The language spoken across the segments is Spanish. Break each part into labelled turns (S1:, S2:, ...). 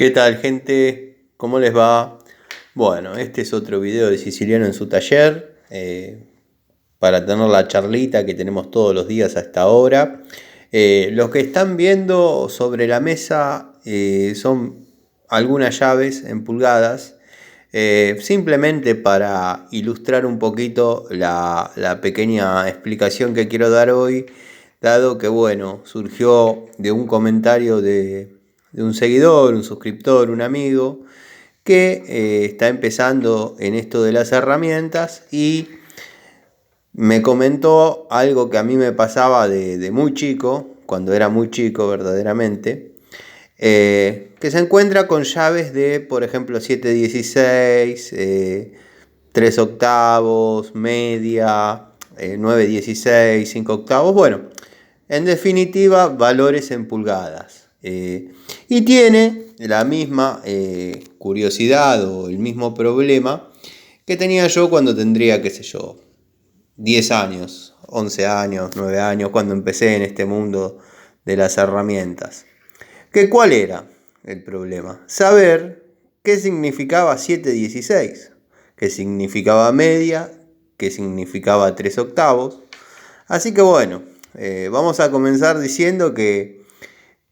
S1: ¿Qué tal, gente? ¿Cómo les va? Bueno, este es otro video de Siciliano en su taller, para tener la charlita que tenemos todos los días hasta ahora. Los que están viendo sobre la mesa son algunas llaves en pulgadas, simplemente para ilustrar un poquito la pequeña explicación que quiero dar hoy, dado que, bueno, surgió de un comentario de un seguidor, un suscriptor, un amigo, que está empezando en esto de las herramientas y me comentó algo que a mí me pasaba de muy chico, cuando era muy chico verdaderamente, que se encuentra con llaves de, por ejemplo, 7/16, 3 octavos, media, 9/16, 5 octavos, bueno, en definitiva, valores en pulgadas. Y tiene la misma curiosidad o el mismo problema que tenía yo cuando tendría, qué sé yo, 10 años, 11 años, 9 años, cuando empecé en este mundo de las herramientas. ¿Cuál era el problema? Saber qué significaba 7/16, qué significaba media, qué significaba 3 octavos. Así que bueno, vamos a comenzar diciendo que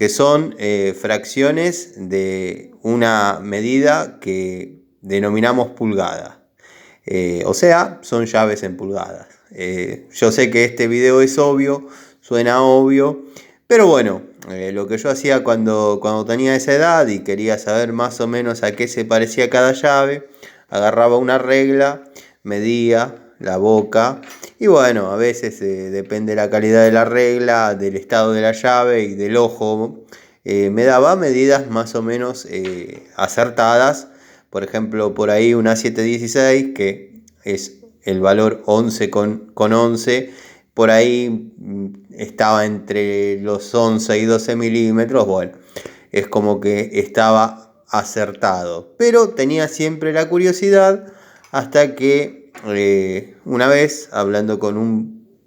S1: son fracciones de una medida que denominamos pulgada. O sea, son llaves en pulgadas. Yo sé que este video es obvio, suena obvio, pero bueno, lo que yo hacía cuando tenía esa edad y quería saber más o menos a qué se parecía cada llave, agarraba una regla, medía la boca y bueno, a veces depende de la calidad de la regla, del estado de la llave y del ojo, me daba medidas más o menos acertadas. Por ejemplo, por ahí una 7/16, que es el valor 11 con 11, por ahí estaba entre los 11 y 12 milímetros. Bueno, es como que estaba acertado, pero tenía siempre la curiosidad hasta que una vez, hablando con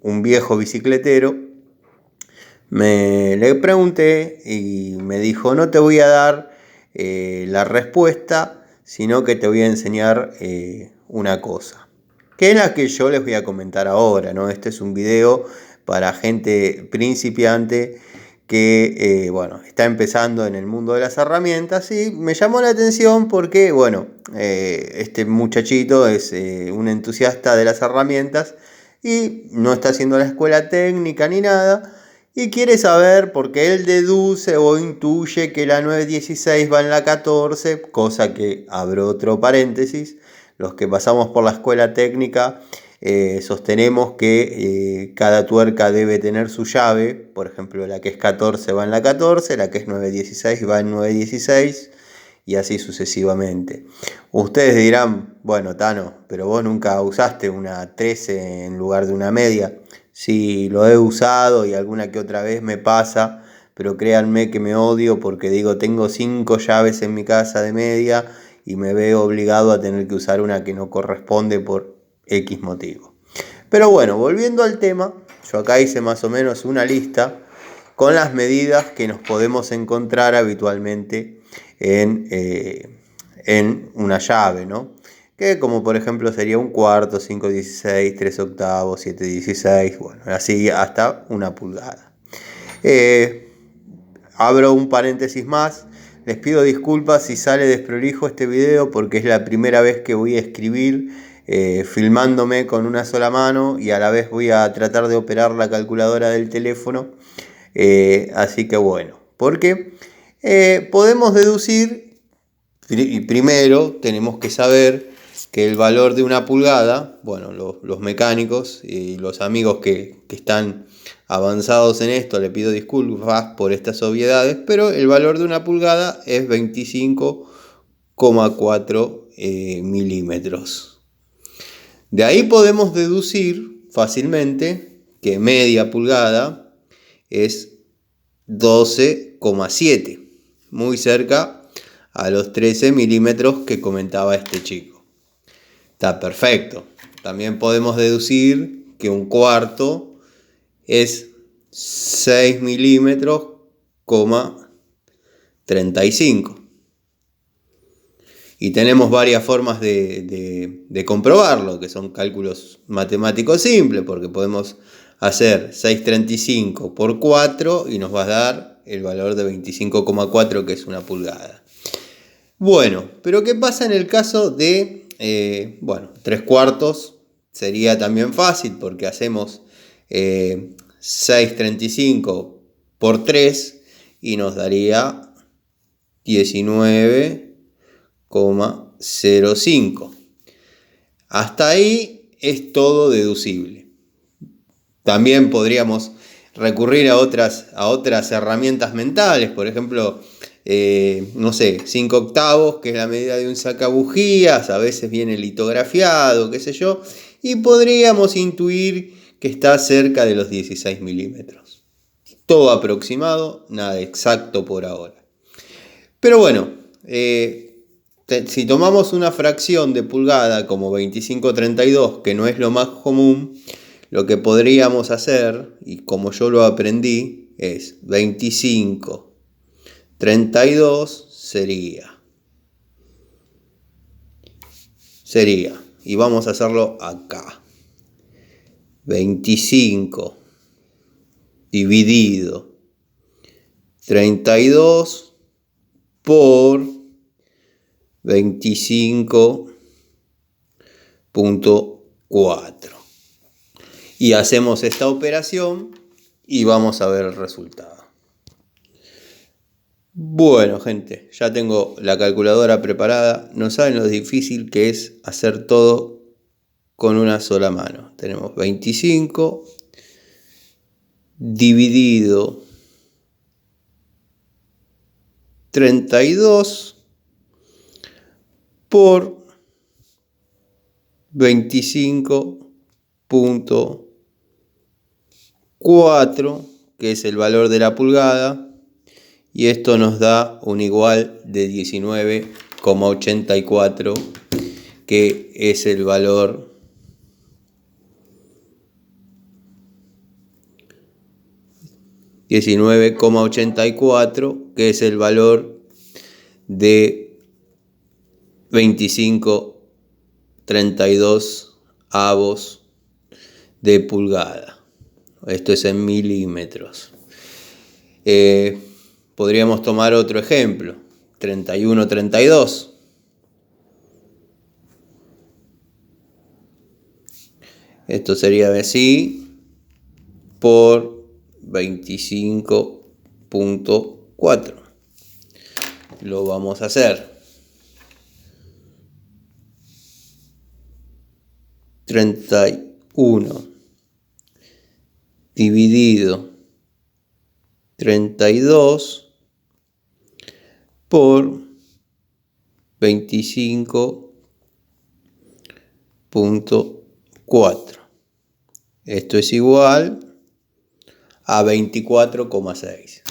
S1: un viejo bicicletero, le pregunté y me dijo: no te voy a dar la respuesta, sino que te voy a enseñar una cosa, que es la que yo les voy a comentar ahora, ¿no? Este es un video para gente principiante que bueno, está empezando en el mundo de las herramientas, y me llamó la atención porque, bueno, este muchachito es un entusiasta de las herramientas y no está haciendo la escuela técnica ni nada, y quiere saber porque él deduce o intuye que la 9/16 va en la 14, cosa que, abro otro paréntesis, los que pasamos por la escuela técnica sostenemos que cada tuerca debe tener su llave. Por ejemplo, la que es 14 va en la 14, la que es 9/16 va en 9/16 y así sucesivamente. Ustedes dirán: bueno, Tano, pero vos nunca usaste una 13 en lugar de una media. Sí, lo he usado y alguna que otra vez me pasa, pero créanme que me odio porque digo, tengo 5 llaves en mi casa de media y me veo obligado a tener que usar una que no corresponde por X motivo. Pero bueno, volviendo al tema, yo acá hice más o menos una lista con las medidas que nos podemos encontrar habitualmente en una llave, ¿no? Que, como por ejemplo, sería un cuarto, 5/16, 3 octavos, 7/16, bueno, así hasta una pulgada. Abro un paréntesis más. Les pido disculpas si sale desprolijo este video, porque es la primera vez que voy a escribir filmándome con una sola mano, y a la vez voy a tratar de operar la calculadora del teléfono. Así que bueno, porque podemos deducir, y primero tenemos que saber que el valor de una pulgada, bueno, los mecánicos y los amigos que están avanzados en esto, le pido disculpas por estas obviedades, pero el valor de una pulgada es 25,4 milímetros. De ahí podemos deducir fácilmente que media pulgada es 12,7, muy cerca a los 13 milímetros que comentaba este chico. Está perfecto. También podemos deducir que un cuarto es 6 milímetros, 35. Y tenemos varias formas de comprobarlo, que son cálculos matemáticos simples, porque podemos hacer 635 por 4 y nos va a dar el valor de 25,4, que es una pulgada. Bueno, pero ¿qué pasa en el caso de, 3/4? Sería también fácil, porque hacemos 635 por 3 y nos daría 19,05. Hasta ahí es todo deducible. También podríamos recurrir a otras herramientas mentales, por ejemplo, 5 octavos, que es la medida de un sacabujías, a veces viene litografiado, qué sé yo, y podríamos intuir que está cerca de los 16 milímetros. Todo aproximado, nada exacto por ahora. Pero bueno, si tomamos una fracción de pulgada como 25/32, que no es lo más común, lo que podríamos hacer, y como yo lo aprendí, es 25/32 sería, y vamos a hacerlo acá, 25 dividido 32 por 25,4. Y hacemos esta operación y vamos a ver el resultado. Bueno, gente, ya tengo la calculadora preparada. No saben lo difícil que es hacer todo con una sola mano. Tenemos 25 dividido 32 por 25,4, que es el valor de la pulgada, y esto nos da un igual de 19,84, que es el valor de 25/32 avos de pulgada. Esto es en milímetros. Podríamos tomar otro ejemplo, 31/32. Esto sería así por 25,4. Lo vamos a hacer. 31 dividido 32 por 25,4. Esto es igual a 24,6.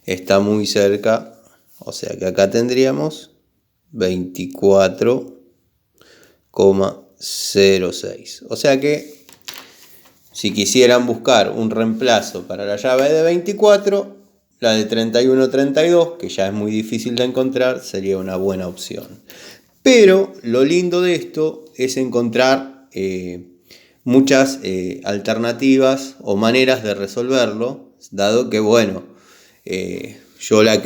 S1: Está muy cerca, o sea que acá tendríamos 24,06. O sea que si quisieran buscar un reemplazo para la llave de 24, la de 31/32, que ya es muy difícil de encontrar, sería una buena opción. Pero lo lindo de esto es encontrar muchas alternativas o maneras de resolverlo, dado que, yo las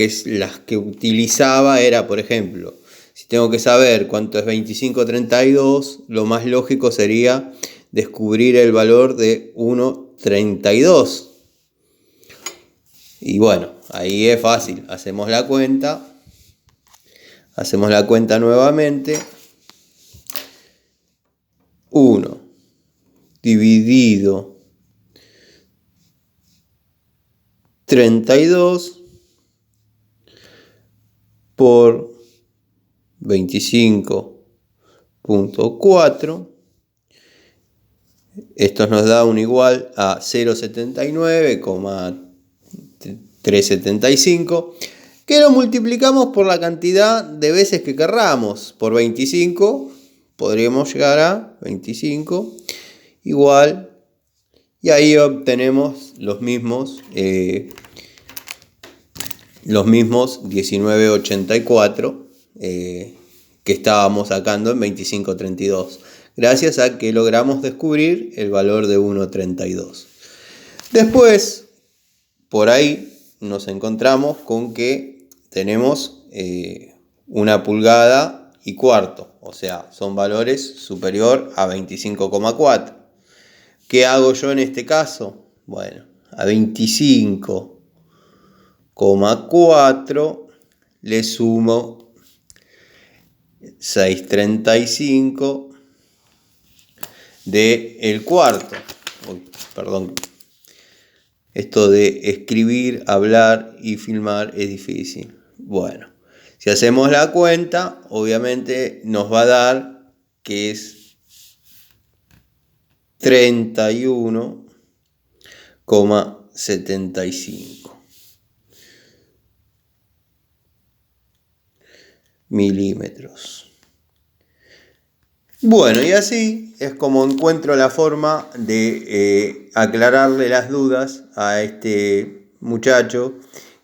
S1: que utilizaba era, por ejemplo, si tengo que saber cuánto es 25/32, lo más lógico sería descubrir el valor de 1/32. Y bueno, ahí es fácil, hacemos la cuenta nuevamente. 1 dividido 32 por 25,4. Esto nos da un igual a 0,79,375, que lo multiplicamos por la cantidad de veces que querramos. Por 25 podríamos llegar a 25 igual, y ahí obtenemos los mismos 19,84, que estábamos sacando en 25.32, gracias a que logramos descubrir el valor de 1.32. Después, por ahí nos encontramos con que tenemos 1 pulgada y cuarto, o sea, son valores superior a 25,4. ¿Qué hago yo en este caso? Bueno, a 25,4 le sumo 6.35 del cuarto. Uy, perdón. Esto de escribir, hablar y filmar es difícil. Bueno, si hacemos la cuenta, obviamente nos va a dar que es 31,75 milímetros. Bueno, y así es como encuentro la forma de aclararle las dudas a este muchacho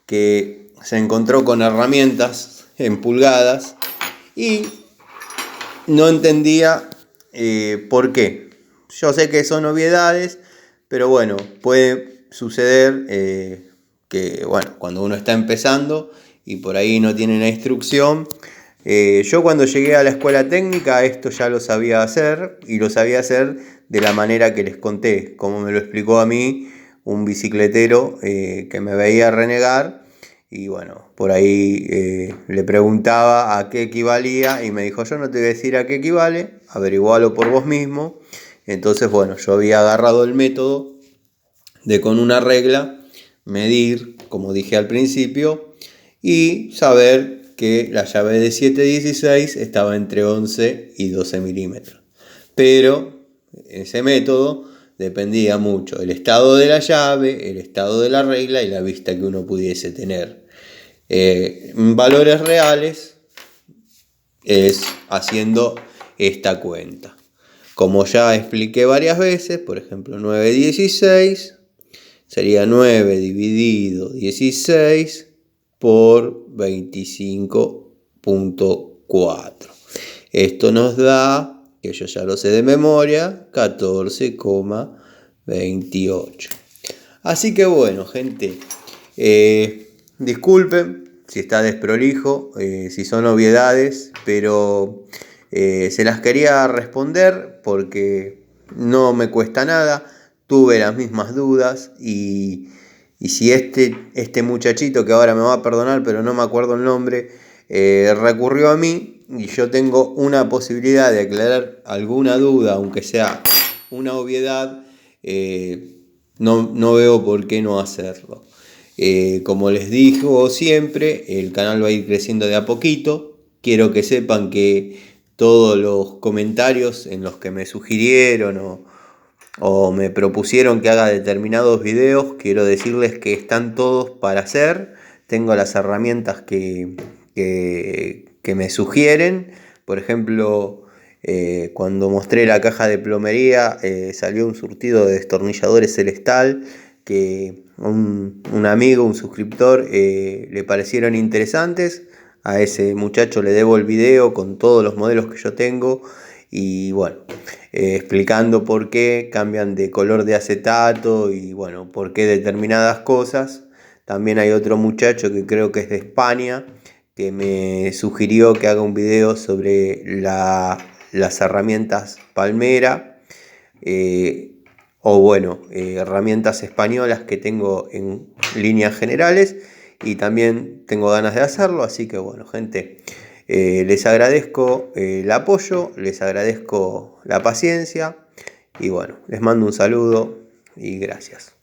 S1: que se encontró con herramientas en pulgadas y no entendía por qué. Yo sé que son obviedades, pero bueno, puede suceder que bueno, cuando uno está empezando y por ahí no tiene una instrucción. Yo cuando llegué a la escuela técnica esto ya lo sabía hacer, y lo sabía hacer de la manera que les conté, como me lo explicó a mí un bicicletero que me veía renegar, y bueno, por ahí le preguntaba a qué equivalía y me dijo: yo no te voy a decir a qué equivale, averigualo por vos mismo. Entonces bueno, yo había agarrado el método de con una regla medir, como dije al principio, y saber que la llave de 7/16 estaba entre 11 y 12 milímetros. Pero ese método dependía mucho el estado de la llave, el estado de la regla y la vista que uno pudiese tener. Valores reales es haciendo esta cuenta. Como ya expliqué varias veces, por ejemplo, 9/16 sería 9 dividido 16 por 25.4. Esto nos da, que yo ya lo sé de memoria, 14,28. Así que bueno, gente, disculpen si está desprolijo, si son obviedades, pero se las quería responder porque no me cuesta nada. Tuve las mismas dudas y si este muchachito, que ahora me va a perdonar pero no me acuerdo el nombre, recurrió a mí y yo tengo una posibilidad de aclarar alguna duda, aunque sea una obviedad, no veo por qué no hacerlo. Como les digo siempre, el canal va a ir creciendo de a poquito. Quiero que sepan que todos los comentarios en los que me sugirieron o me propusieron que haga determinados videos, quiero decirles que están todos para hacer. Tengo las herramientas que me sugieren. Por ejemplo, cuando mostré la caja de plomería, salió un surtido de destornilladores Celestal que un amigo, un suscriptor, le parecieron interesantes. A ese muchacho le debo el video con todos los modelos que yo tengo y bueno, explicando por qué cambian de color de acetato y bueno, por qué determinadas cosas. También hay otro muchacho que creo que es de España que me sugirió que haga un video sobre las herramientas Palmera, o bueno, herramientas españolas que tengo en líneas generales, y también tengo ganas de hacerlo. Así que bueno, gente, les agradezco el apoyo, les agradezco la paciencia y bueno, les mando un saludo y gracias.